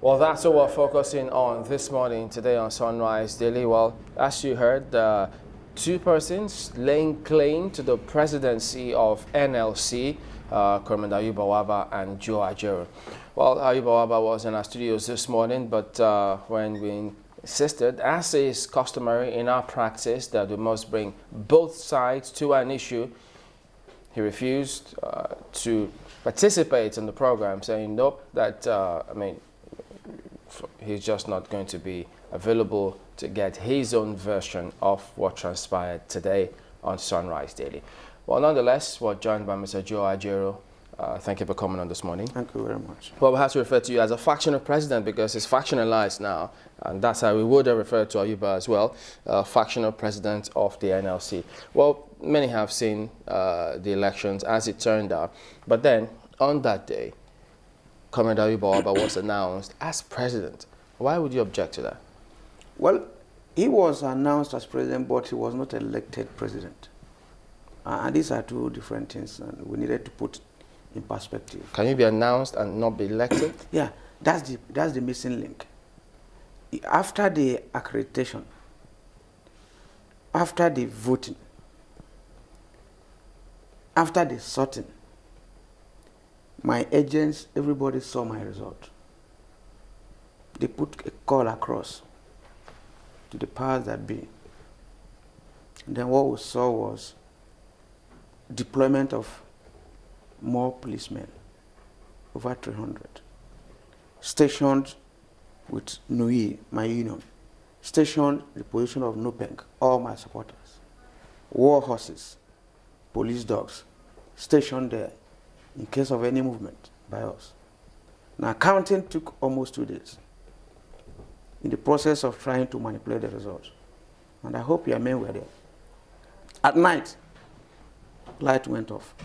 Well, that's what we're focusing on this morning, today on Sunrise Daily. Well, as you heard, two persons laying claim to the presidency of NLC, Comrade Ayuba Wabba and Joe Ajaero. Well, Ayuba Wabba was in our studios this morning, but when we insisted, as is customary in our practice, that we must bring both sides to an issue, he refused to participate in the program, saying, nope, that, he's just not going to be available to get his own version of what transpired today on Sunrise Daily. Well, nonetheless, we're joined by Mr. Joe Ajaero. Thank you for coming on this morning. Thank you very much. Well, we have to refer to you as a factional president because it's factionalized now, and that's how we would have referred to Ayuba as well, factional president of the NLC. Well, many have seen the elections as it turned out, but then on that day, Comrade Ayuba Wabba was announced as president. Why would you object to that? Well, he was announced as president, but he was not elected president. And these are two different things, and we needed to put in perspective. Can you be announced and not be elected? Yeah, that's the missing link. After the accreditation, after the voting, after the sorting, my agents, everybody saw my result. They put a call across to the powers that be. And then what we saw was deployment of more policemen, over 300, stationed with NUI, my union, stationed in the position of Nupeng, all my supporters, war horses, police dogs, stationed there in case of any movement by us. Now, counting took almost 2 days in the process of trying to manipulate the results. And I hope your men were there. At night, light went off.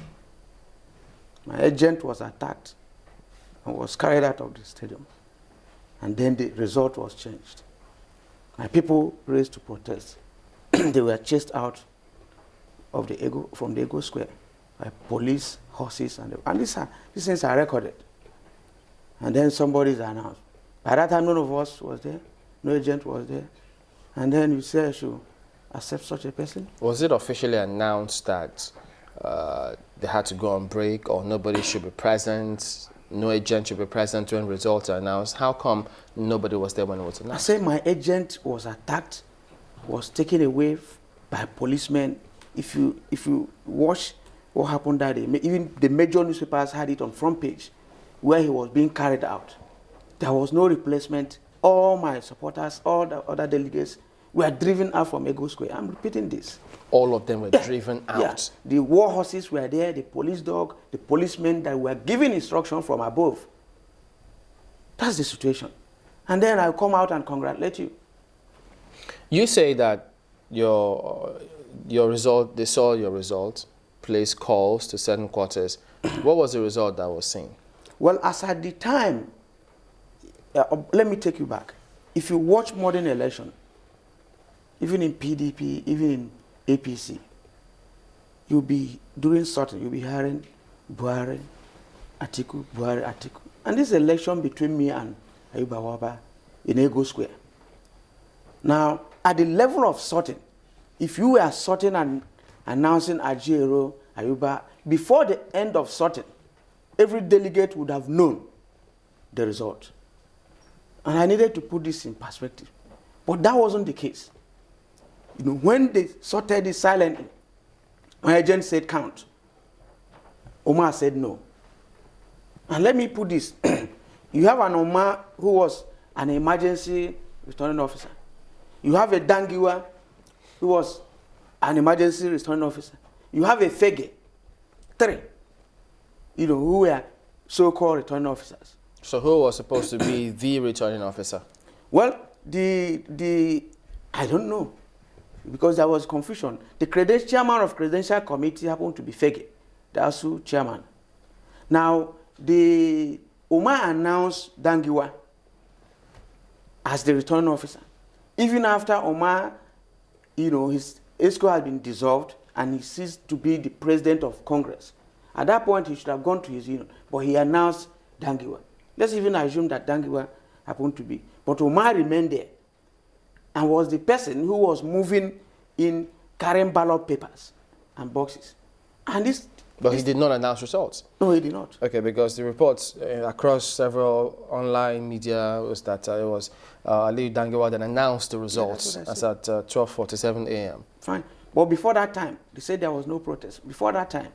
My agent was attacked and was carried out of the stadium. And then the result was changed. My people raised to protest. They were chased out of from the Ego Square by police, horses, and these things are recorded. And then somebody is announced. By that time, none of us was there. No agent was there. And then you say I should accept such a person? Was it officially announced that they had to go on break or nobody should be present, no agent should be present when results are announced? How come nobody was there when it was announced? I say my agent was attacked, was taken away by policemen. If you watch what happened that day, even the major newspapers had it on front page where he was being carried out. There was no replacement. All my supporters, all the other delegates were driven out from Ego Square. I'm repeating this. All of them were driven out? Yeah. The war horses were there, the police dog, the policemen that were giving instruction from above. That's the situation. And then I'll come out and congratulate you. You say that your result, they saw your result, placed calls to certain quarters. What was the result that was seen? Well, as at the time, let me take you back. If you watch modern election, even in PDP, even in APC, you'll be doing sorting. You'll be hearing Buhari, Atiku, Buhari, Atiku. And this election between me and Ayuba Wabba in Ego Square. Now, at the level of sorting, if you were sorting and announcing Ajaero, Ayuba, before the end of sorting, every delegate would have known the result. And I needed to put this in perspective. But that wasn't the case. You know, when they sorted it silently, my agent said count. Omar said no. And let me put this. You have an Omar who was an emergency returning officer. You have a Dangiwa who was an emergency returning officer. You have a Fege, 3, who were so-called returning officers. So who was supposed to be the returning officer? Well, I don't know, because there was confusion. The chairman of Credential Committee happened to be Fege, the ASU chairman. Now, the Omar announced Dangiwa as the returning officer. Even after Omar, his ESCO has been dissolved and he ceased to be the president of Congress. At that point, he should have gone to his union, but he announced Dangiwa. Let's even assume that Dangiwa happened to be. But Omar remained there and was the person who was moving in carrying ballot papers and boxes. And But he did not announce results. No, he did not. Okay, because the reports across several online media was that it was Ali Dangewa that announced the results as at 12:47 a.m. Fine. But before that time, they said there was no protest. Before that time,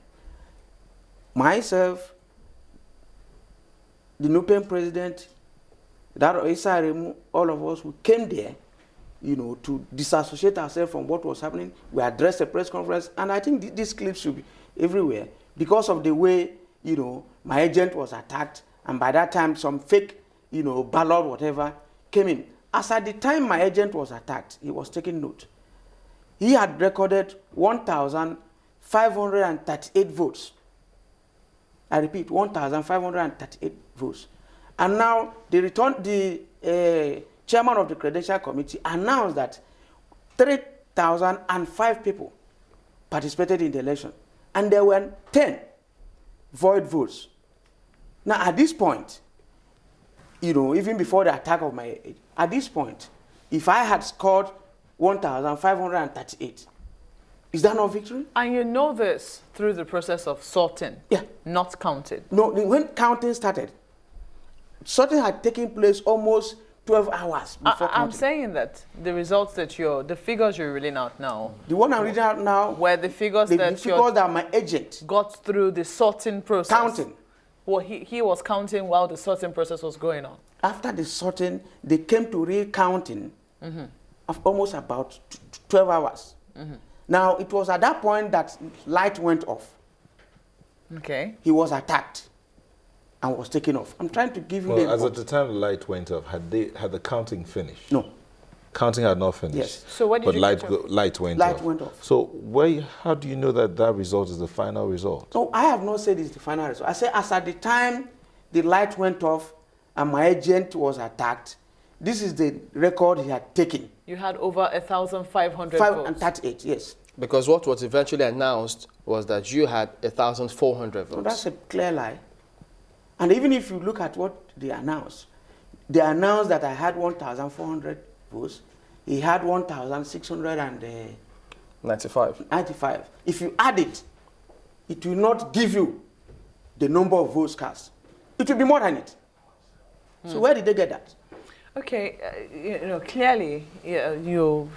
myself, the Nupen president, that Isaremu, all of us who came there, you know, to disassociate ourselves from what was happening. We addressed a press conference, and I think these clips should be everywhere because of the way, you know, my agent was attacked, and by that time some fake, you know, ballot, whatever, came in. As at the time my agent was attacked, he was taking note. He had recorded 1,538 votes. I repeat, 1,538 votes. And now the chairman of the Credential Committee announced that 3,005 people participated in the election. And there were 10 void votes. Now, at this point, you know, even before the attack of my, at this point, if I had scored 1,538, is that not victory? And you know this through the process of sorting, not counting. No, when counting started, sorting had taken place almost 12 hours before counting. I'm saying that the results that the figures you're reading out now. The one I'm reading out now. Were the figures that my agent got through the sorting process. Counting. Well, he was counting while the sorting process was going on. After the sorting, they came to recounting of almost about 12 hours. Now, it was at that point that light went off. Okay. He was attacked and was taken off. I'm trying to give you the as at the time the light went off, had the counting finished? No. Counting had not finished. Yes. So what did but you light went off. Light went off. So how do you know that result is the final result? No, I have not said it's the final result. I said as at the time the light went off and my agent was attacked, this is the record he had taken. You had over 1,500 votes. 538, yes. Because what was eventually announced was that you had 1,400 votes. So that's a clear lie. And even if you look at what they announced that I had 1,400 votes. He had 1,695. If you add it, it will not give you the number of votes cast. It will be more than it. So where did they get that? Okay, you know, clearly you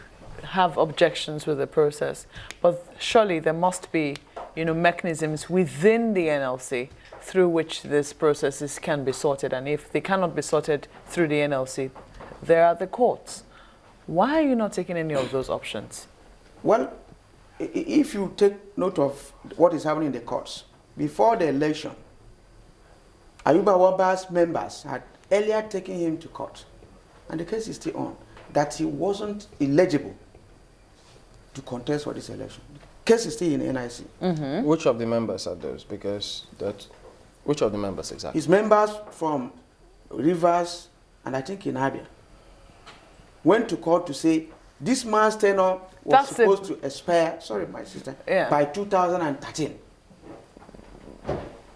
have objections with the process, but surely there must be, you know, mechanisms within the NLC through which this process can be sorted. And if they cannot be sorted through the NLC, there are the courts. Why are you not taking any of those options? Well, if you take note of what is happening in the courts, before the election, Ayuba Wabba's members had earlier taken him to court, and the case is still on, that he wasn't eligible to contest for this election. The case is still in NIC. Which of the members are those? Which of the members exactly? His members from Rivers and I think in Abia went to court to say this man's tenure was supposed to expire, sorry my sister, by 2013.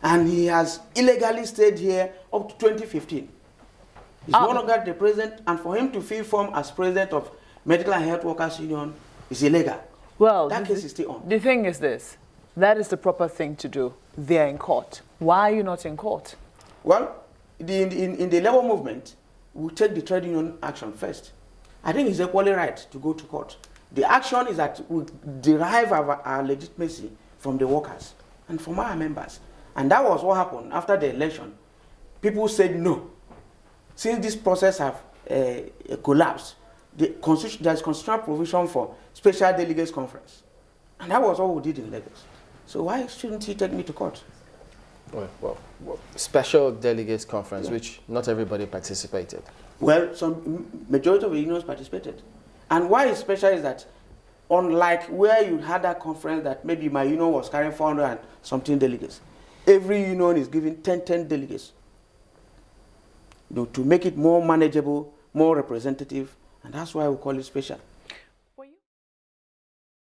And he has illegally stayed here up to 2015. He's no longer the president, and for him to fill form as president of Medical and Health Workers Union is illegal. Well, that case is still on. The thing is this, that is the proper thing to do. They're in court. Why are you not in court? Well, in the labor movement, we take the trade union action first. I think it's equally right to go to court. The action is that we derive our legitimacy from the workers and from our members. And that was what happened after the election. People said no. Since this process have collapsed, there's constitutional provision for special delegates conference. And that was what we did in Lagos. So why shouldn't he take me to court? Well, special delegates conference, which not everybody participated. Well, some majority of the unions participated. And why it's special is that unlike where you had that conference that maybe my union was carrying 400 and something delegates, every union is giving 10 delegates to make it more manageable, more representative, and that's why we call it special.